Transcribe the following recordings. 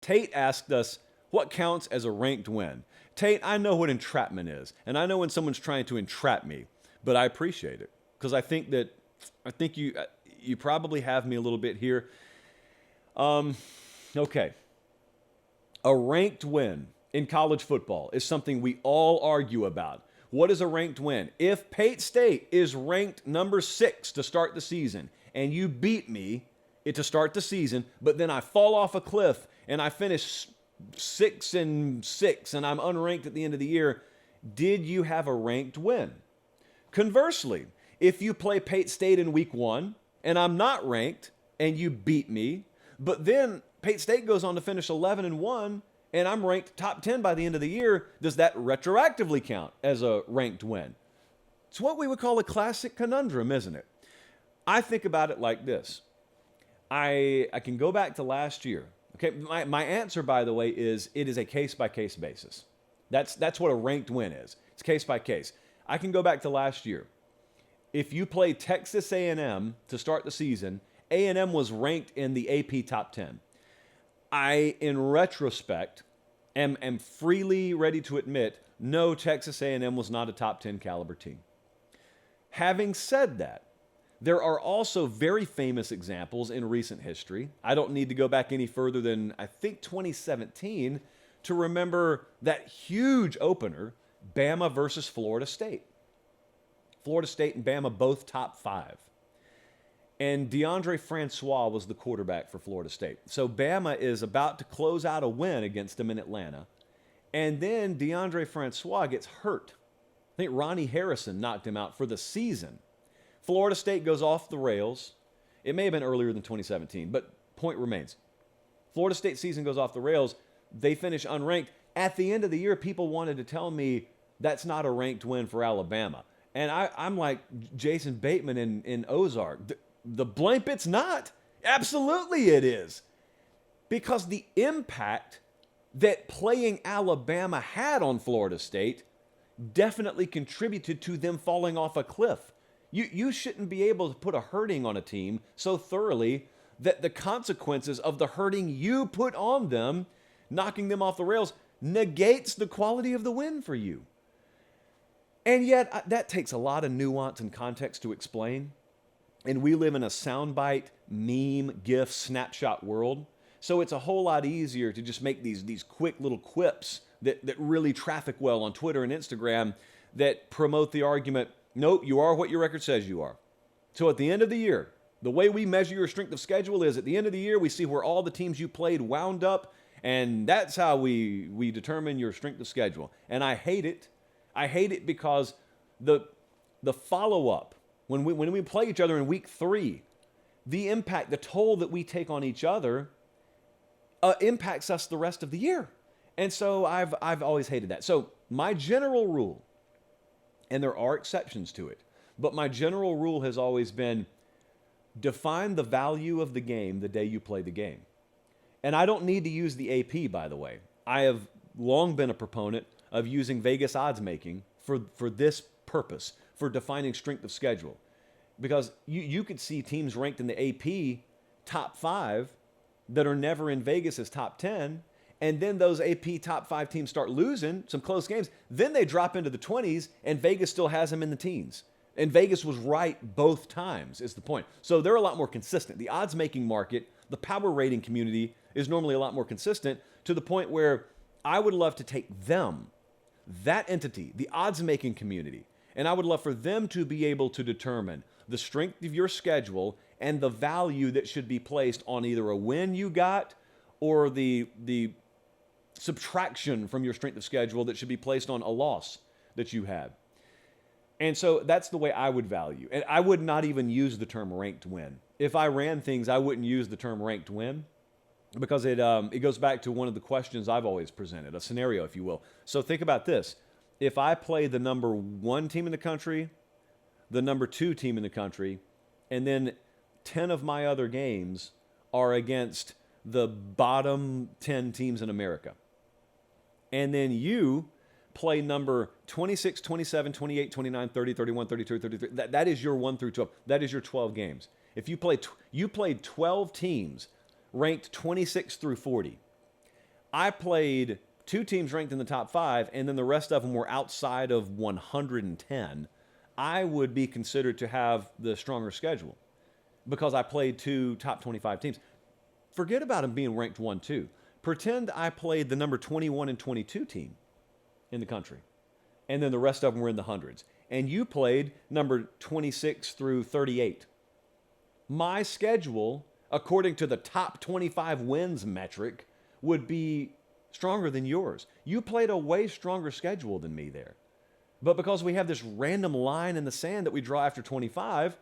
Tate asked us, what counts as a ranked win? Tate, I know what entrapment is, and I know when someone's trying to entrap me, but I appreciate it because I think you probably have me a little bit here. Okay, a ranked win in college football is something we all argue about. What is a ranked win? If Pate State is ranked number 6 to start the season and you beat me to start the season, but then I fall off a cliff and I finish 6-6 and I'm unranked at the end of the year, did you have a ranked win? Conversely, if you play Pate State in week 1 and I'm not ranked and you beat me, but then Pate State goes on to finish 11-1 and I'm ranked top 10 by the end of the year, does that retroactively count as a ranked win? It's what we would call a classic conundrum, isn't it? I think about it like this. I can go back to last year. Okay, my answer, by the way, is it is a case-by-case basis. That's what a ranked win is. It's case by case. I can go back to last year. If you play Texas A&M to start the season, A&M was ranked in the AP top 10. I, in retrospect, am freely ready to admit, no, Texas A&M was not a top 10 caliber team. Having said that, there are also very famous examples in recent history. I don't need to go back any further than, I think, 2017 to remember that huge opener, Bama versus Florida State. Florida State and Bama both top 5. And DeAndre Francois was the quarterback for Florida State. So Bama is about to close out a win against them in Atlanta. And then DeAndre Francois gets hurt. I think Ronnie Harrison knocked him out for the season. Florida State goes off the rails. It may have been earlier than 2017, but point remains. Florida State season goes off the rails. They finish unranked. At the end of the year, people wanted to tell me that's not a ranked win for Alabama. And I'm like Jason Bateman in Ozark. The blimp, it's not. Absolutely it is. Because the impact that playing Alabama had on Florida State definitely contributed to them falling off a cliff. You shouldn't be able to put a hurting on a team so thoroughly that the consequences of the hurting you put on them, knocking them off the rails, negates the quality of the win for you. And yet, that takes a lot of nuance and context to explain. And we live in a soundbite, meme, GIF, snapshot world. So it's a whole lot easier to just make these quick little quips that really traffic well on Twitter and Instagram that promote the argument, nope, you are what your record says you are. So at the end of the year, the way we measure your strength of schedule is at the end of the year, we see where all the teams you played wound up, and that's how we determine your strength of schedule. And I hate it. I hate it because the follow-up, when we play each other in week 3, the impact, the toll that we take on each other impacts us the rest of the year. And so I've always hated that. So my general rule, and there are exceptions to it, but my general rule has always been define the value of the game the day you play the game. And I don't need to use the AP, by the way. I have long been a proponent of using Vegas odds making for this purpose, for defining strength of schedule. Because you could see teams ranked in the AP top 5 that are never in Vegas as top 10, and then those AP top 5 teams start losing some close games. Then they drop into the 20s, and Vegas still has them in the teens. And Vegas was right both times, is the point. So they're a lot more consistent. The odds-making market, the power rating community, is normally a lot more consistent to the point where I would love to take them, that entity, the odds-making community, and I would love for them to be able to determine the strength of your schedule and the value that should be placed on either a win you got or the subtraction from your strength of schedule that should be placed on a loss that you had. And so that's the way I would value. And I would not even use the term ranked win. If I ran things, I wouldn't use the term ranked win because it goes back to one of the questions I've always presented, a scenario, if you will. So think about this. If I play the number 1 team in the country, the number 2 team in the country, and then 10 of my other games are against the bottom 10 teams in America, and then you play number 26, 27, 28, 29, 30, 31, 32, 33. That is your 1 through 12. That is your 12 games. If you played 12 teams ranked 26 through 40, I played two teams ranked in the top 5, and then the rest of them were outside of 110, I would be considered to have the stronger schedule because I played two top 25 teams. Forget about them being ranked 1, 2. Pretend I played the number 21 and 22 team in the country, and then the rest of them were in the hundreds. And you played number 26 through 38. My schedule, according to the top 25 wins metric, would be stronger than yours. You played a way stronger schedule than me there. But because we have this random line in the sand that we draw after 25,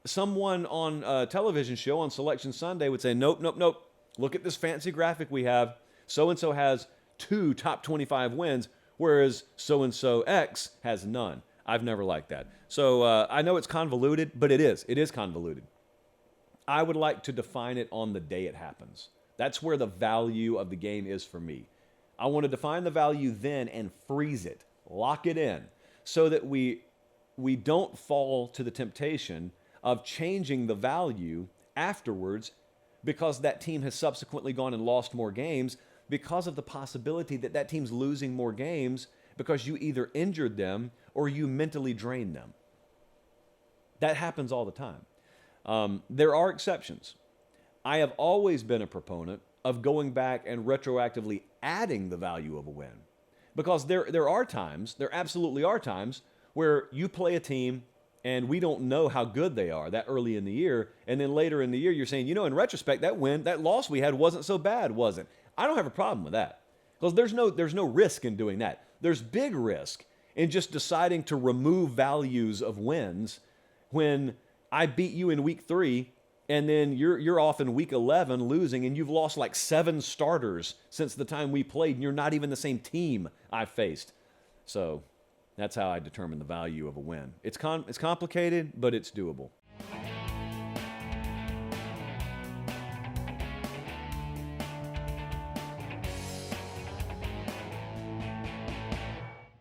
someone on a television show on Selection Sunday would say, nope, nope, nope. Look at this fancy graphic we have. So-and-so has 2 top 25 wins, whereas so-and-so X has none. I've never liked that. So I know it's convoluted, but it is. It is convoluted. I would like to define it on the day it happens. That's where the value of the game is for me. I want to define the value then and freeze it, lock it in, so that we don't fall to the temptation of changing the value afterwards because that team has subsequently gone and lost more games because of the possibility that that team's losing more games because you either injured them or you mentally drained them. That happens all the time. There are exceptions. I have always been a proponent of going back and retroactively adding the value of a win. Because there are times, there absolutely are times, where you play a team and we don't know how good they are that early in the year, and then later in the year you're saying, you know, in retrospect, that loss we had wasn't so bad, was it? I don't have a problem with that. Because there's no risk in doing that. There's big risk in just deciding to remove values of wins when I beat you in week 3 and then you're off in week 11 losing, and you've lost like 7 starters since the time we played, and you're not even the same team I faced. So that's how I determine the value of a win. It's complicated, but it's doable.